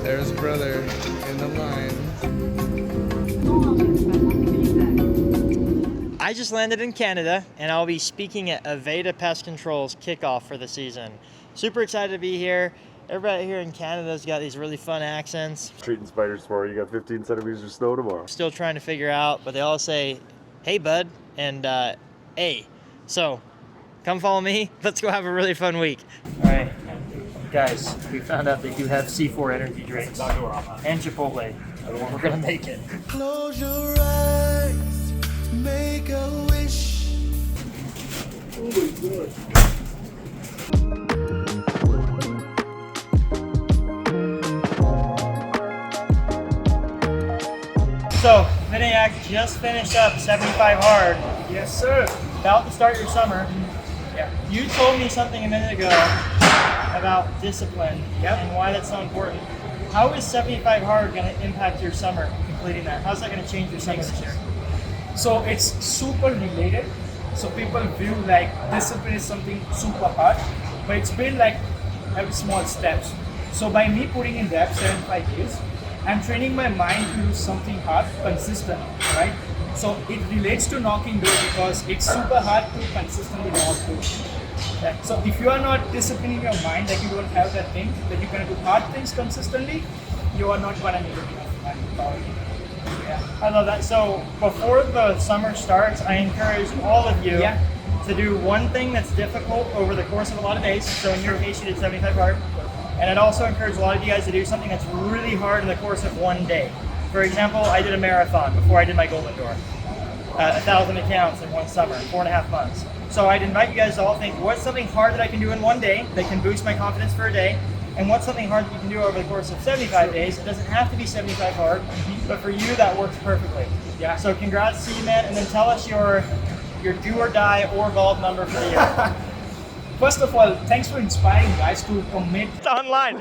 There's brother in the line. I just landed in Canada, and I'll be speaking at Aveda Pest Control's kickoff for the season. Super excited to be here. Everybody here in Canada's got these really fun accents. Treating spiders for you. Got 15 centimeters of snow tomorrow. Still trying to figure out, but they all say, hey, bud, and hey. So, come follow me. Let's go have a really fun week. All right, guys, we found out they do have C4 energy drinks and Chipotle. We're gonna make it. Close your eyes, make a wish. Oh my God. So, Vinayak just finished up 75 hard. Yes, sir. About to start your summer. Yeah. You told me something a minute ago about discipline and why that's so important. How is 75 hard going to impact your summer completing that? How's that going to change your summer this year? So it's super related. So people view like discipline is something super hard, but it's been like every small steps. So by me putting in reps 75 days, I'm training my mind to do something hard, consistent, right? So it relates to knocking doors because it's super hard to consistently knock doors. Yeah. So if you are not disciplining your mind, like you don't have that thing, that you're gonna do hard things consistently, you are not gonna make enough money. Yeah. I love that. So before the summer starts, I encourage all of you to do one thing that's difficult over the course of a lot of days. So in your case, you did 75 hard. And I'd also encourage a lot of you guys to do something that's really hard in the course of one day. For example, I did a marathon before I did my Golden Door. 1,000 accounts in one summer, 4.5 months. So I'd invite you guys to all think, what's something hard that I can do in one day that can boost my confidence for a day? And what's something hard that you can do over the course of 75 days? It doesn't have to be 75 hard, but for you, that works perfectly. Yeah. So congrats to you, man. And then tell us your do or die or vault number for the year. First of all, thanks for inspiring guys to commit. It's online.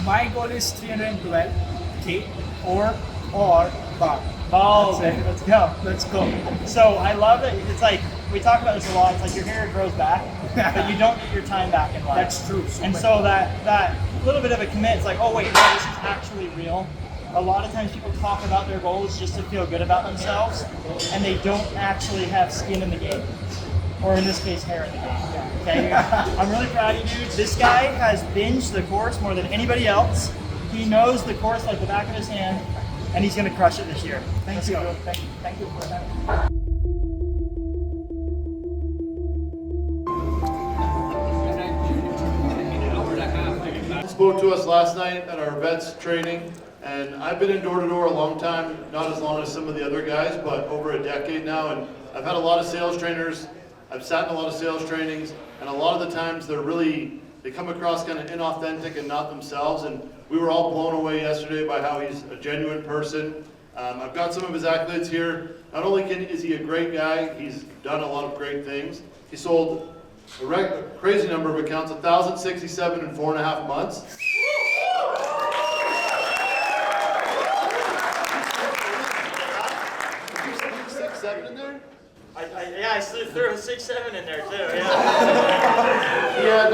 My goal is 312K or bar. Oh, That's it. let's go. Let's go. So I love that. It's like, we talk about this a lot. It's like your hair grows back, but you don't get your time back in life. That's true. And so that little bit of a commit, it's like, oh wait, no, this is actually real. A lot of times people talk about their goals just to feel good about themselves, and they don't actually have skin in the game. Or in this case, hair in the game. Okay? I'm really proud of you. This guy has binged the course more than anybody else. He knows the course like the back of his hand, and he's going to crush it this year. Thank you. Thank you for that. Spoke to us last night at our vets training, and I've been in door-to-door a long time, not as long as some of the other guys, but over a decade now, and I've had a lot of sales trainers. I've sat in a lot of sales trainings, and a lot of the times they come across kind of inauthentic and not themselves, and we were all blown away yesterday by how he's a genuine person. I've got some of his accolades here. Not only is he a great guy, he's done a lot of great things. He sold a crazy number of accounts, 1,067 in 4.5 months. Seven in there? I threw a 6-7 in there too. Yeah. He had,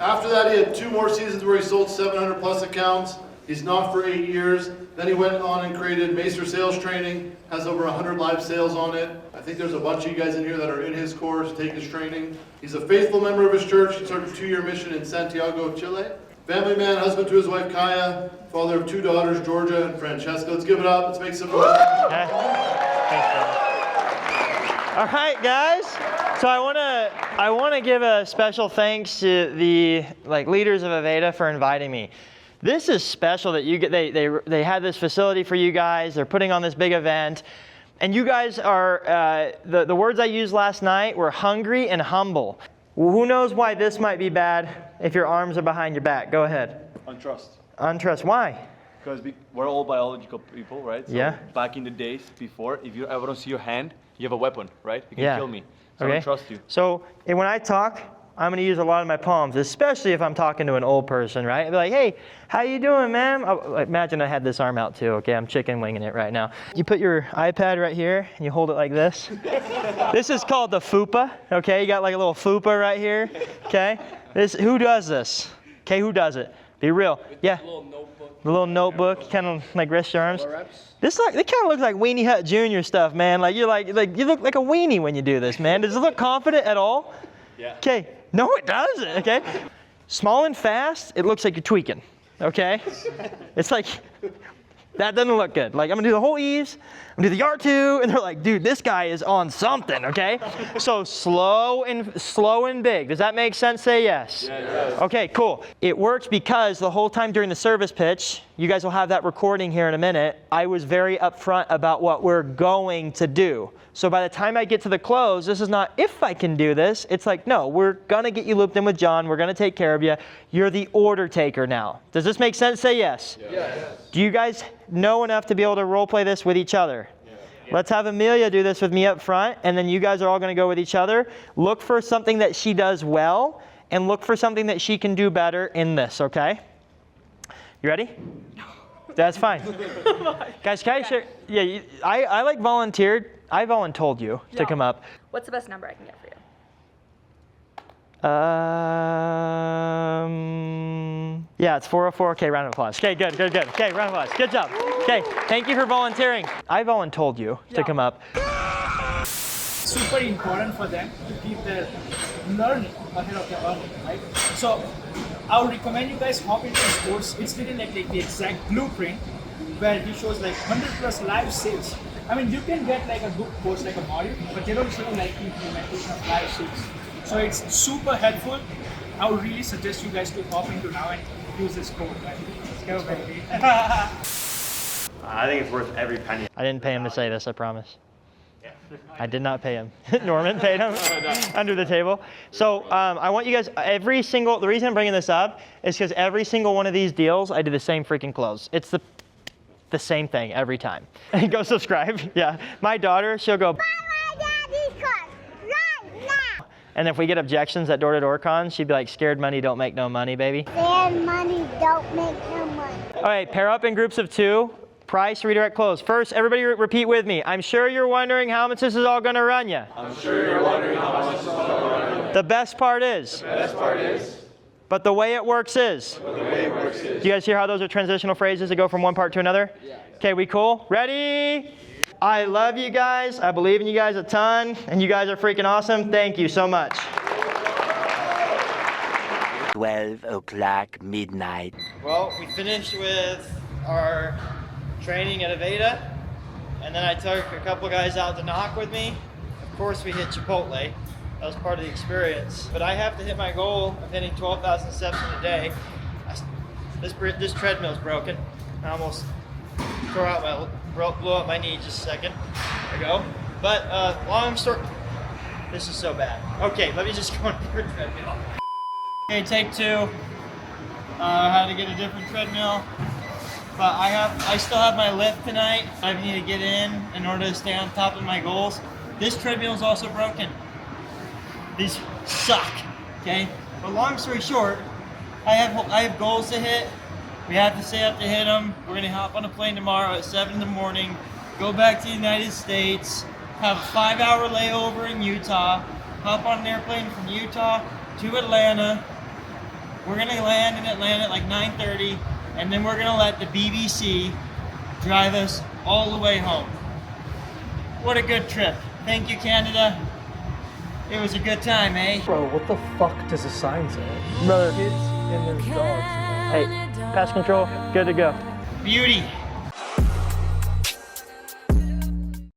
after that, he had 2 more seasons where he sold 700 plus accounts. He's not for 8 years. Then he went on and created Maester Sales Training, has over 100 live sales on it. I think there's a bunch of you guys in here that are in his course, take his training. He's a faithful member of his church. He started a 2-year mission in Santiago, Chile. Family man, husband to his wife Kaya, father of 2 daughters, Georgia and Francesca. Let's give it up. Let's make some noise. All right, guys. So I want to give a special thanks to the leaders of Aveda for inviting me. This is special that they had this facility for you guys. They're putting on this big event, and you guys are the words I used last night were hungry and humble. Who knows why this might be bad if your arms are behind your back? Go ahead. Untrust. Untrust. Why? Because we're all biological people, right? So yeah. Back in the days before, if you ever don't see your hand, you have a weapon, right? You can kill me. So I don't trust you. So when I talk, I'm going to use a lot of my palms, especially if I'm talking to an old person, right? I'll be like, hey, how you doing, man? Imagine I had this arm out too, okay? I'm chicken winging it right now. You put your iPad right here, and you hold it like this. This is called the fupa, okay? You got like a little fupa right here, okay? Who does this? Okay, who does it? Be real. Yeah. The little notebook, kind of like rest your arms. This kind of looks like Weenie Hut Jr. stuff, man. Like you look like a weenie when you do this, man. Does it look confident at all? Yeah. Okay. No, it doesn't. Okay. Small and fast, it looks like you're tweaking. Okay. It's like that doesn't look good. Like I'm gonna do the whole ease, I'm gonna do the R2, and they're like, dude, this guy is on something. Okay. So slow and big. Does that make sense? Say yes. Yes. Okay, cool. It works because the whole time during the service pitch, you guys will have that recording here in a minute, I was very upfront about what we're going to do. So by the time I get to the close, this is not if I can do this. It's like, no, we're gonna get you looped in with John. We're gonna take care of you. You're the order taker now. Does this make sense? Say yes. Yes. Do you guys know enough to be able to role play this with each other? Yeah. Let's have Amelia do this with me up front, and then you guys are all gonna go with each other. Look for something that she does well, and look for something that she can do better in this, okay? You ready? That's fine. Guys, can I share? Yeah, I like volunteered. I voluntold you to come up. What's the best number I can get for you? Yeah, it's 404. Okay, round of applause. Okay, good. Okay, round of applause. Good job. Okay, thank you for volunteering. I voluntold you to come up. Super important for them to keep their learning ahead of their earning, right? So I would recommend you guys hop into this course. It's really like the exact blueprint where he shows like 100+ live sales. I mean, you can get like a good course like a module, but they don't show like implementation of live sales. So it's super helpful. I would really suggest you guys to hop into now and use this code. Right? Let's go, baby. I think it's worth every penny. I didn't pay him to say this, I promise. I did not pay him. Norman paid him under the table. So I want you guys, the reason I'm bringing this up is because every single one of these deals, I do the same freaking close. It's the same thing every time. Go subscribe. Yeah. My daughter, she'll go, and if we get objections at door-to-door cons, she'd be like, scared money don't make no money, baby. Scared money don't make no money. All right, pair up in groups of 2. Price, redirect, close. First, everybody repeat with me. I'm sure you're wondering how much this is all going to run you. I'm sure you're wondering how much this is all going to run you. The best part is. The best part is. But the way it works is. But the way it works is. Do you guys hear how those are transitional phrases that go from one part to another? Yeah. Okay, we cool? Ready? I love you guys. I believe in you guys a ton. And you guys are freaking awesome. Thank you so much. 12 o'clock midnight. Well, we finished with our training at Aveda, and then I took a couple guys out to knock with me. Of course, we hit Chipotle. That was part of the experience. But I have to hit my goal of hitting 12,000 steps in a day. This treadmill's broken. I almost blew out my knee just a second. There we go. But long story. This is so bad. Okay, let me just go on for a treadmill. Okay, take 2. How to get a different treadmill. But I still have my lift tonight. I need to get in order to stay on top of my goals. This treadmill is also broken. These suck, okay? But long story short, I have goals to hit. We have to stay up to hit them. We're gonna hop on a plane tomorrow at 7 in the morning, go back to the United States, have a 5-hour layover in Utah, hop on an airplane from Utah to Atlanta. We're gonna land in Atlanta at like 9:30. And then we're gonna let the BBC drive us all the way home. What a good trip. Thank you, Canada. It was a good time, eh? Bro, what the fuck does the sign say? Brother. Kids and their dogs. Hey, pest control, good to go. Beauty.